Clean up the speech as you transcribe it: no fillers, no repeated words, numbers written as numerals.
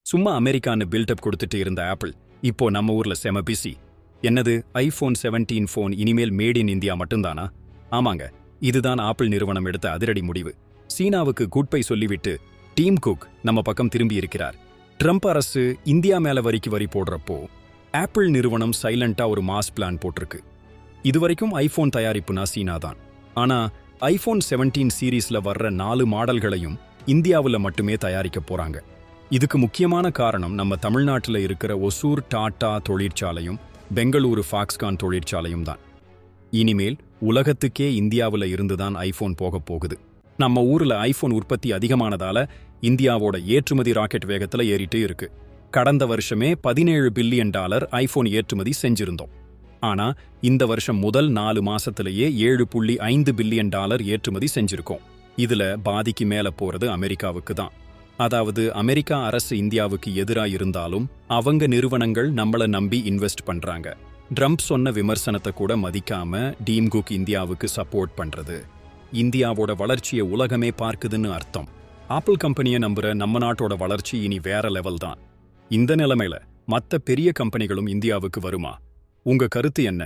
சும்மா அமெரிக்கான்னு பில்டப் கொடுத்துட்டு இருந்த ஆப்பிள் இப்போ நம்ம ஊர்ல செம பிசி. என்னது ஐபோன் 17 ஃபோன் இனிமேல் மேட் இன் இந்தியா மட்டும்தானா? ஆமாங்க, இதுதான் ஆப்பிள் நிறுவனம் எடுத்த அதிரடி முடிவு. சீனாவுக்கு குட் பை சொல்லிவிட்டு டீம் குக் நம்ம பக்கம் திரும்பி இருக்கிறார். ட்ரம்ப் அரசு இந்தியா மேல வரி போடுறப்போ ஆப்பிள் நிறுவனம் சைலண்டா ஒரு மாஸ் பிளான் போட்டிருக்கு. இதுவரைக்கும் ஐபோன் தயாரிப்புனா சீனா தான். ஆனா ஐபோன் 17 சீரீஸ்ல வர்ற 4 மாடல்களையும் இந்தியாவில் மட்டுமே தயாரிக்க போறாங்க. இதுக்கு முக்கியமான காரணம் நம்ம தமிழ்நாட்டில் இருக்கிற ஒசூர் டாடா தொழிற்சாலையும் பெங்களூரு ஃபாக்ஸ்கான் தொழிற்சாலையும் தான். இனிமேல் உலகத்துக்கே இந்தியாவில் இருந்துதான் ஐபோன் போக போகுது. நம்ம ஊர்ல ஐபோன் உற்பத்தி அதிகமானதால இந்தியாவோட ஏற்றுமதி ராக்கெட் வேகத்துல ஏறிட்டே இருக்கு. கடந்த வருஷமே $17 பில்லியன் ஐபோன் ஏற்றுமதி செஞ்சிருந்தோம். ஆனா இந்த வருஷம் முதல் 4 மாசத்திலேயே $7.5 பில்லியன் ஏற்றுமதி செஞ்சிருக்கோம். இதுல பாதிக்கு மேல போறது அமெரிக்காவுக்கு தான். அதாவது அமெரிக்கா அரசு இந்தியாவுக்கு எதிராக இருந்தாலும் அவங்க நிறுவனங்கள் நம்மள நம்பி இன்வெஸ்ட் பண்றாங்க. ட்ரம்ப் சொன்ன விமர்சனத்தை கூட மதிக்காம டீம் குக் இந்தியாவுக்கு சப்போர்ட் பண்றது இந்தியாவோட வளர்ச்சியை உலகமே பார்க்குதுன்னு அர்த்தம். ஆப்பிள் கம்பெனியை நம்புற நம்ம நாட்டோட வளர்ச்சி இனி வேற லெவல் தான். இந்த நிலைமையில மற்ற பெரிய கம்பெனிகளும் இந்தியாவுக்கு வருமா? உங்க கருத்து என்ன?